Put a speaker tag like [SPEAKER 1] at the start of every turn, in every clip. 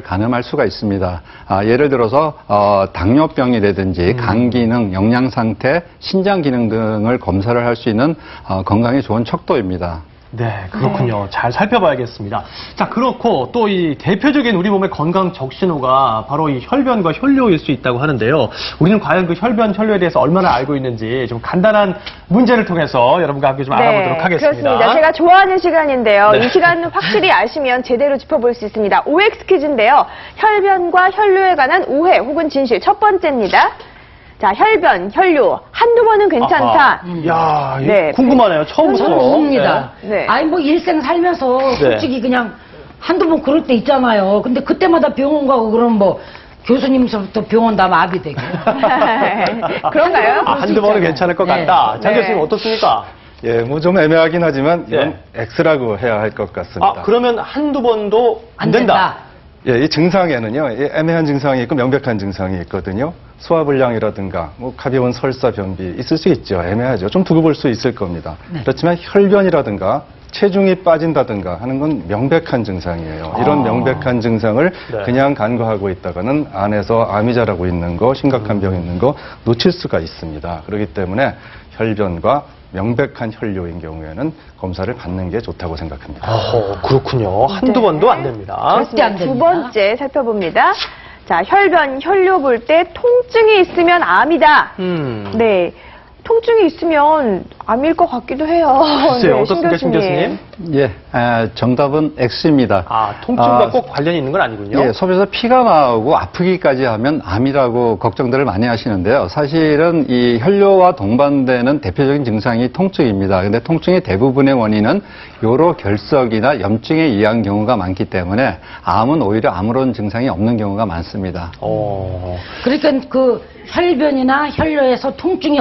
[SPEAKER 1] 가늠할 수가 있습니다. 예를 들어서 당뇨병이라든지 간 기능, 영양 상태, 신장 기능 등을 검사를 할 수 있는 건강에 좋은 척도입니다.
[SPEAKER 2] 네, 그렇군요. 잘 살펴봐야겠습니다. 자, 그렇고 또 이 대표적인 우리 몸의 건강 적신호가 바로 이 혈변과 혈뇨일 수 있다고 하는데요. 우리는 과연 그 혈변, 혈뇨에 대해서 얼마나 알고 있는지 좀 간단한 문제를 통해서 여러분과 함께 좀 알아보도록 하겠습니다.
[SPEAKER 3] 그렇습니다. 제가 좋아하는 시간인데요. 이 시간 확실히 아시면 제대로 짚어볼 수 있습니다. OX 퀴즈인데요. 혈변과 혈뇨에 관한 오해 혹은 진실 첫 번째입니다. 자, 혈변, 혈뇨 한두 번은 괜찮다.
[SPEAKER 2] 야, 궁금하네요. 처음부터.
[SPEAKER 4] 궁금합니다.
[SPEAKER 3] 네.
[SPEAKER 4] 아니 뭐 일생 살면서 솔직히 그냥 한두 번 그럴 때 있잖아요. 근데 그때마다 병원 가고 그러면 뭐 교수님서부터 병원 다 마비되고.
[SPEAKER 3] 그런가요?
[SPEAKER 2] 한두 번은 괜찮을 것 같다. 장 교수님 어떻습니까?
[SPEAKER 1] 예, 뭐 좀 애매하긴 하지만 이건 X라고 해야 할 것 같습니다.
[SPEAKER 2] 그러면 한두 번도 안 된다.
[SPEAKER 1] 예, 이 증상에는요, 애매한 증상이 있고 명백한 증상이 있거든요. 소화불량이라든가, 뭐 가벼운 설사, 변비 있을 수 있죠. 애매하죠. 좀 두고 볼 수 있을 겁니다. 그렇지만 혈변이라든가 체중이 빠진다든가 하는 건 명백한 증상이에요. 이런 명백한 증상을 그냥 간과하고 있다가는 안에서 암이 자라고 있는 거, 심각한 병이 있는 거 놓칠 수가 있습니다. 그렇기 때문에 혈변과 명백한 혈뇨인 경우에는 검사를 받는 게 좋다고 생각합니다.
[SPEAKER 2] 그렇군요. 한두 번도 안 됩니다.
[SPEAKER 4] 절대 안 됩니다.
[SPEAKER 3] 두 번째 살펴봅니다. 자, 혈변, 혈뇨 볼 때 통증이 있으면 암이다. 네. 통증이 있으면 암일 것 같기도 해요.
[SPEAKER 2] 글쎄요, 어떻습니까, 신 교수님?
[SPEAKER 1] 예, 정답은 X입니다.
[SPEAKER 2] 통증과 꼭 관련이 있는 건 아니군요.
[SPEAKER 1] 예, 속에서 피가 나오고 아프기까지 하면 암이라고 걱정들을 많이 하시는데요. 사실은 이 혈뇨와 동반되는 대표적인 증상이 통증입니다. 근데 통증의 대부분의 원인은 요로 결석이나 염증에 의한 경우가 많기 때문에 암은 오히려 아무런 증상이 없는 경우가 많습니다.
[SPEAKER 4] 그러니까 그 혈변이나 혈뇨에서 통증이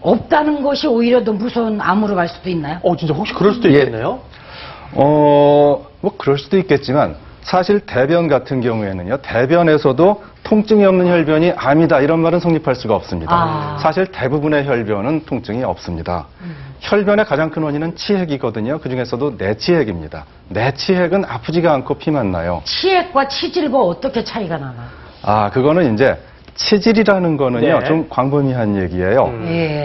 [SPEAKER 4] 없다는 것이 오히려 더 무서운 암으로 갈 수도 있나요?
[SPEAKER 2] 진짜 혹시 그럴 수도 있겠네요?
[SPEAKER 1] 뭐 그럴 수도 있겠지만 사실 대변 같은 경우에는요, 대변에서도 통증이 없는 혈변이 암이다 이런 말은 성립할 수가 없습니다. 사실 대부분의 혈변은 통증이 없습니다. 혈변의 가장 큰 원인은 치핵이거든요. 그중에서도 내치핵입니다. 내치핵은 아프지가 않고 피만 나요.
[SPEAKER 4] 치핵과 치질과 어떻게 차이가 나나?
[SPEAKER 1] 그거는 이제 치질이라는 거는요, 좀 광범위한 얘기예요.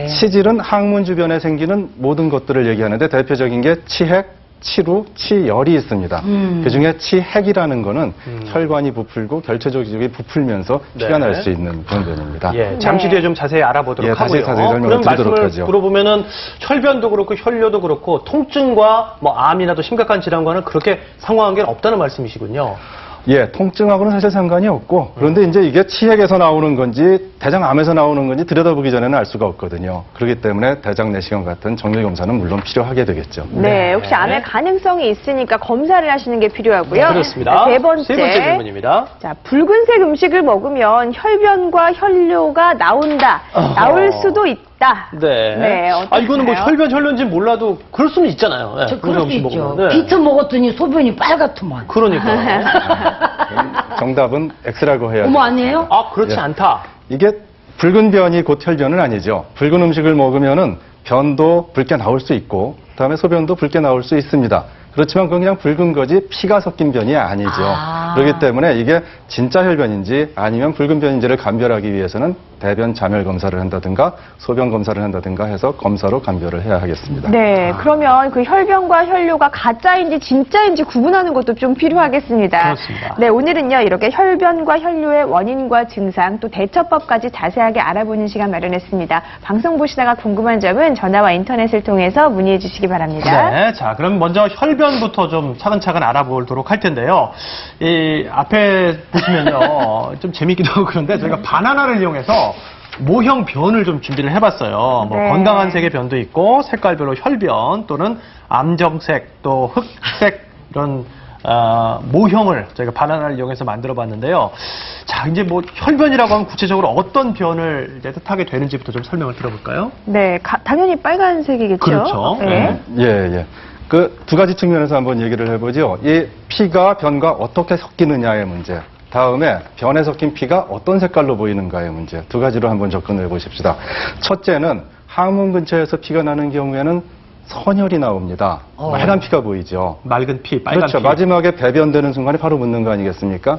[SPEAKER 1] 치질은 항문 주변에 생기는 모든 것들을 얘기하는데 대표적인 게 치핵, 치루, 치열이 있습니다. 그중에 치핵이라는 거는 혈관이 부풀고 결체적 지역이 부풀면서 피가 날 수 있는 그런 변입니다.
[SPEAKER 2] 잠시 뒤에 좀 자세히 알아보도록 하고요.
[SPEAKER 1] 자세히 설명을 드리도록 하죠.
[SPEAKER 2] 물어보면은 혈변도 그렇고 혈뇨도 그렇고 통증과 뭐 암이나 도 심각한 질환과는 그렇게 상호한 게 없다는 말씀이시군요.
[SPEAKER 1] 예, 통증하고는 사실 상관이 없고, 그런데 이제 이게 치핵에서 나오는 건지 대장암에서 나오는 건지 들여다보기 전에는 알 수가 없거든요. 그렇기 때문에 대장 내시경 같은 정밀 검사는 물론 필요하게 되겠죠.
[SPEAKER 3] 네, 혹시 암의 가능성이 있으니까 검사를 하시는 게 필요하고요.
[SPEAKER 2] 그렇습니다.
[SPEAKER 3] 세 번째
[SPEAKER 2] 질문입니다.
[SPEAKER 3] 자, 붉은색 음식을 먹으면 혈변과 혈뇨가 나올 수도 있다. 네,
[SPEAKER 2] 이거는 뭐 혈변, 혈뇨인지 몰라도 그럴 수는 있잖아요.
[SPEAKER 4] 그럴 수 있죠. 비트 먹었더니 소변이 빨갛더만.
[SPEAKER 2] 그러니까요.
[SPEAKER 1] 정답은 X라고 해야
[SPEAKER 4] 어머, 아니에요?
[SPEAKER 2] 그렇지 않다.
[SPEAKER 1] 이게 붉은 변이 곧 혈변은 아니죠. 붉은 음식을 먹으면은 변도 붉게 나올 수 있고, 그다음에 소변도 붉게 나올 수 있습니다. 그렇지만 그건 그냥 붉은 거지 피가 섞인 변이 아니죠. 그렇기 때문에 이게 진짜 혈변인지 아니면 붉은 변인지를 감별하기 위해서는 대변 자멸 검사를 한다든가 소변 검사를 한다든가 해서 검사로 감별을 해야 하겠습니다.
[SPEAKER 3] 네, 그러면 그 혈변과 혈뇨가 가짜인지 진짜인지 구분하는 것도 좀 필요하겠습니다.
[SPEAKER 2] 그렇습니다.
[SPEAKER 3] 네, 오늘은요 이렇게 혈변과 혈뇨의 원인과 증상 또 대처법까지 자세하게 알아보는 시간 마련했습니다. 방송 보시다가 궁금한 점은 전화와 인터넷을 통해서 문의해 주시기 바랍니다.
[SPEAKER 2] 네, 자 그럼 먼저 혈변부터 좀 차근차근 알아보도록 할 텐데요. 이 앞에 보시면요 좀 재밌기도 하고 그런데 저희가 바나나를 이용해서 모형 변을 좀 준비를 해봤어요. 뭐 건강한 색의 변도 있고 색깔별로 혈변 또는 암정색 또 흑색 이런 모형을 저희가 바나나를 이용해서 만들어봤는데요. 자 이제 뭐 혈변이라고 하면 구체적으로 어떤 변을 이제 뜻하게 되는지부터 좀 설명을 들어볼까요?
[SPEAKER 3] 네, 당연히 빨간색이겠죠.
[SPEAKER 2] 그렇죠.
[SPEAKER 1] 예. 그 두 가지 측면에서 한번 얘기를 해보죠. 이 피가 변과 어떻게 섞이느냐의 문제. 다음에 변에 섞인 피가 어떤 색깔로 보이는가의 문제. 두 가지로 한번 접근해 보십시다. 첫째는 항문 근처에서 피가 나는 경우에는 선혈이 나옵니다. 빨간 피가 보이죠.
[SPEAKER 2] 맑은 피, 빨간
[SPEAKER 1] 그렇죠.
[SPEAKER 2] 피.
[SPEAKER 1] 마지막에 배변되는 순간에 바로 묻는 거 아니겠습니까?